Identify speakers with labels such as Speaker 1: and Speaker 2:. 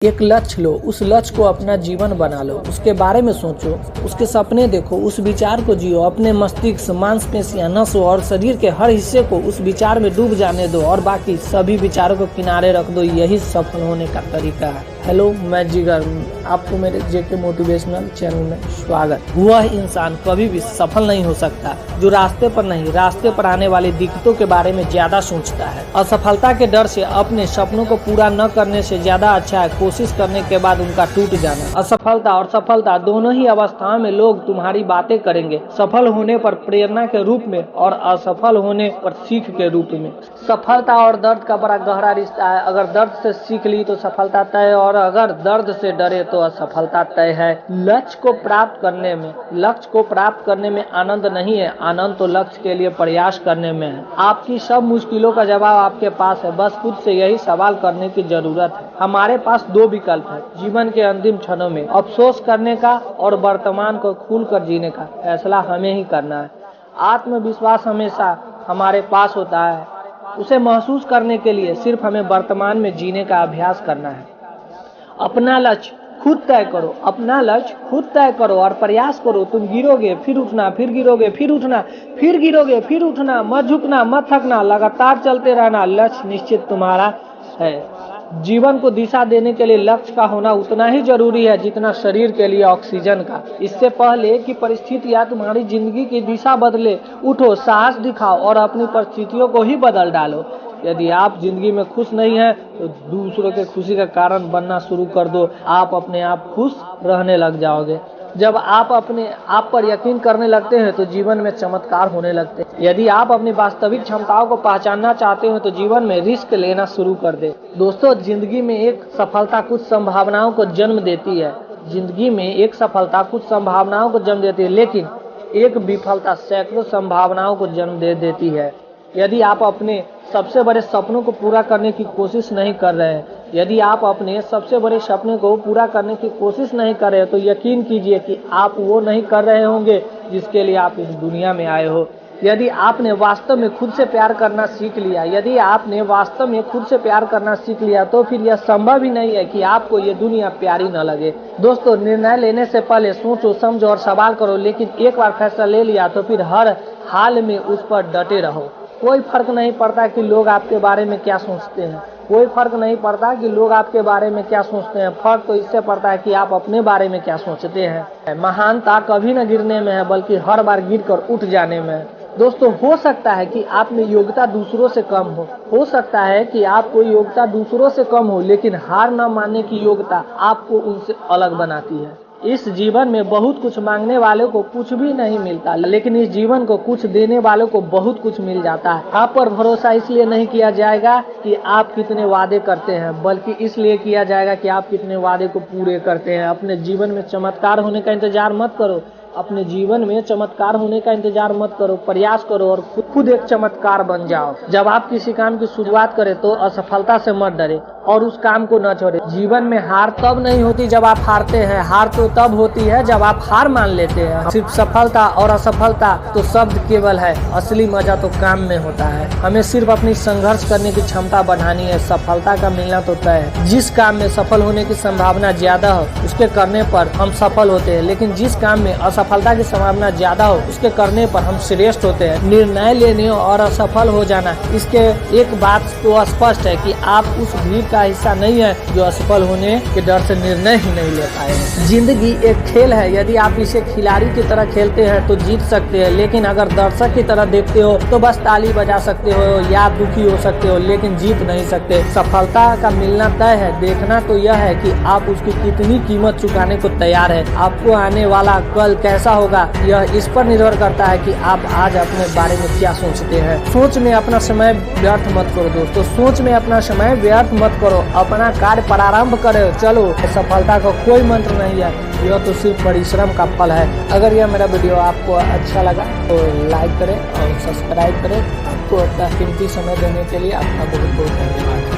Speaker 1: एक लक्ष्य लो, उस लक्ष्य को अपना जीवन बना लो, उसके बारे में सोचो, उसके सपने देखो, उस विचार को जियो। अपने मस्तिष्क, मांसपेशियां, नसों और शरीर के हर हिस्से को उस विचार में डूब जाने दो और बाकी सभी विचारों को किनारे रख दो। यही सफल होने का तरीका है। हेलो, मैं जिगर, आपको मेरे जेके मोटिवेशनल चैनल में स्वागत। वह इंसान कभी भी सफल नहीं हो सकता जो रास्ते पर नहीं, रास्ते पर आने वाली दिक्कतों के बारे में ज्यादा सोचता है। असफलता के डर से अपने सपनों को पूरा न करने से ज्यादा अच्छा है कोशिश करने के बाद उनका टूट जाना। असफलता और सफलता दोनों ही अवस्थाओं में लोग तुम्हारी बातें करेंगे, सफल होने पर प्रेरणा के रूप में और असफल होने पर सीख के रूप में। सफलता और दर्द का बड़ा गहरा रिश्ता है। अगर दर्द से सीख ली तो सफलता तय, और अगर दर्द से डरे तो असफलता तय है। लक्ष्य को प्राप्त करने में आनंद नहीं है, आनंद तो लक्ष्य के लिए प्रयास करने में है। आपकी सब मुश्किलों का जवाब आपके पास है, बस खुद से यही सवाल करने की जरूरत है। हमारे पास दो विकल्प है जीवन के अंतिम क्षणों में, अफसोस करने का और वर्तमान को खुलकर जीने का। फैसला हमें ही करना है। आत्मविश्वास हमेशा हमारे पास होता है, उसे महसूस करने के लिए सिर्फ हमें वर्तमान में जीने का अभ्यास करना है। अपना लक्ष्य खुद तय करो, अपना लक्ष्य खुद तय करो और प्रयास करो। तुम गिरोगे फिर उठना, फिर गिरोगे फिर उठना, फिर गिरोगे फिर उठना। मत झुकना, मत थकना, लगातार चलते रहना। लक्ष्य निश्चित तुम्हारा है। जीवन को दिशा देने के लिए लक्ष्य का होना उतना ही जरूरी है जितना शरीर के लिए ऑक्सीजन का। इससे पहले कि परिस्थितियां तुम्हारी जिंदगी की दिशा बदले, उठो, साहस दिखाओ और अपनी परिस्थितियों को ही बदल डालो। यदि आप जिंदगी में खुश नहीं हैं तो दूसरों के खुशी का कारण बनना शुरू कर दो। आप अपने आप खुश रहने लग जाओगे। जब आप अपने आप पर यकीन करने लगते हैं तो जीवन में चमत्कार होने लगते हैं। यदि आप अपनी वास्तविक क्षमताओं को पहचानना चाहते हो तो जीवन में रिस्क लेना शुरू कर दे। दोस्तों, जिंदगी में एक सफलता कुछ संभावनाओं को जन्म देती है। जिंदगी में एक सफलता कुछ संभावनाओं को जन्म देती है, लेकिन एक विफलता सैकड़ों संभावनाओं को जन्म दे देती है। यदि आप अपने सबसे बड़े सपनों को पूरा करने की कोशिश नहीं कर रहे हैं, यदि आप अपने सबसे बड़े सपने को पूरा करने की कोशिश नहीं कर रहे हैं, तो यकीन कीजिए कि आप वो नहीं कर रहे होंगे जिसके लिए आप इस दुनिया में आए हो। यदि आपने वास्तव में खुद से प्यार करना सीख लिया, यदि आपने वास्तव में खुद से प्यार करना सीख लिया, तो फिर यह संभव ही नहीं है कि आपको ये दुनिया प्यारी न लगे। दोस्तों, निर्णय लेने से पहले सोचो, समझो और सवाल करो, लेकिन एक बार फैसला ले लिया तो फिर हर हाल में उस पर डटे रहो। कोई फर्क नहीं पड़ता कि लोग आपके बारे में क्या सोचते हैं, कोई फर्क नहीं पड़ता कि लोग आपके बारे में क्या सोचते हैं। फर्क तो इससे पड़ता है कि आप अपने बारे में क्या सोचते हैं। महानता कभी न गिरने में है, बल्कि हर बार गिरकर उठ जाने में है। दोस्तों, हो सकता है कि आप में योग्यता दूसरों से कम हो सकता है कि आपको योग्यता दूसरों से कम हो, लेकिन हार न मानने की योग्यता आपको उनसे अलग बनाती है। इस जीवन में बहुत कुछ मांगने वालों को कुछ भी नहीं मिलता, लेकिन इस जीवन को कुछ देने वालों को बहुत कुछ मिल जाता है। आप पर भरोसा इसलिए नहीं किया जाएगा कि आप कितने वादे करते हैं, बल्कि इसलिए किया जाएगा कि आप कितने वादे को पूरे करते हैं। अपने जीवन में चमत्कार होने का इंतजार मत करो, अपने जीवन में चमत्कार होने का इंतजार मत करो, प्रयास करो और खुद एक चमत्कार बन जाओ। जब आप किसी काम की शुरुआत करें तो असफलता से मत डरे और उस काम को न छोड़े। जीवन में हार तब नहीं होती जब आप हारते हैं, हार तो तब होती है जब आप हार मान लेते हैं। सिर्फ सफलता और असफलता तो शब्द केवल है, असली मजा तो काम में होता है। हमें सिर्फ अपनी संघर्ष करने की क्षमता बढ़ानी है, सफलता का मिलना तो तय है। जिस काम में सफल होने की संभावना ज्यादा हो उसके करने पर हम सफल होते हैं, लेकिन जिस काम में असफलता की संभावना ज्यादा हो उसके करने पर हम श्रेष्ठ होते हैं। निर्णय लेने और असफल हो जाना, इसके एक बात तो स्पष्ट है कि आप उस भीड़ का हिस्सा नहीं है जो असफल होने के डर से निर्णय ही नहीं ले पाए। जिंदगी एक खेल है, यदि आप इसे खिलाड़ी की तरह खेलते हैं तो जीत सकते हैं, लेकिन अगर दर्शक की तरह देखते हो तो बस ताली बजा सकते हो या दुखी हो सकते हो, लेकिन जीत नहीं सकते। सफलता का मिलना तय है, देखना तो यह है कि आप उसकी कितनी कीमत चुकाने को तैयार है। आपको आने वाला कल कैसा होगा यह इस पर निर्भर करता है कि आप आज अपने बारे में क्या सोचते हैं। सोच में अपना समय व्यर्थ मत करो दोस्तों, सोच में अपना समय व्यर्थ मत करो, अपना कार्य प्रारंभ करो। चलो, सफलता का कोई मंत्र नहीं है, यह तो सिर्फ परिश्रम का फल है। अगर यह मेरा वीडियो आपको अच्छा लगा तो लाइक करें और सब्सक्राइब करें। आपको अपना कीमती समय देने के लिए आपका बहुत बहुत धन्यवाद।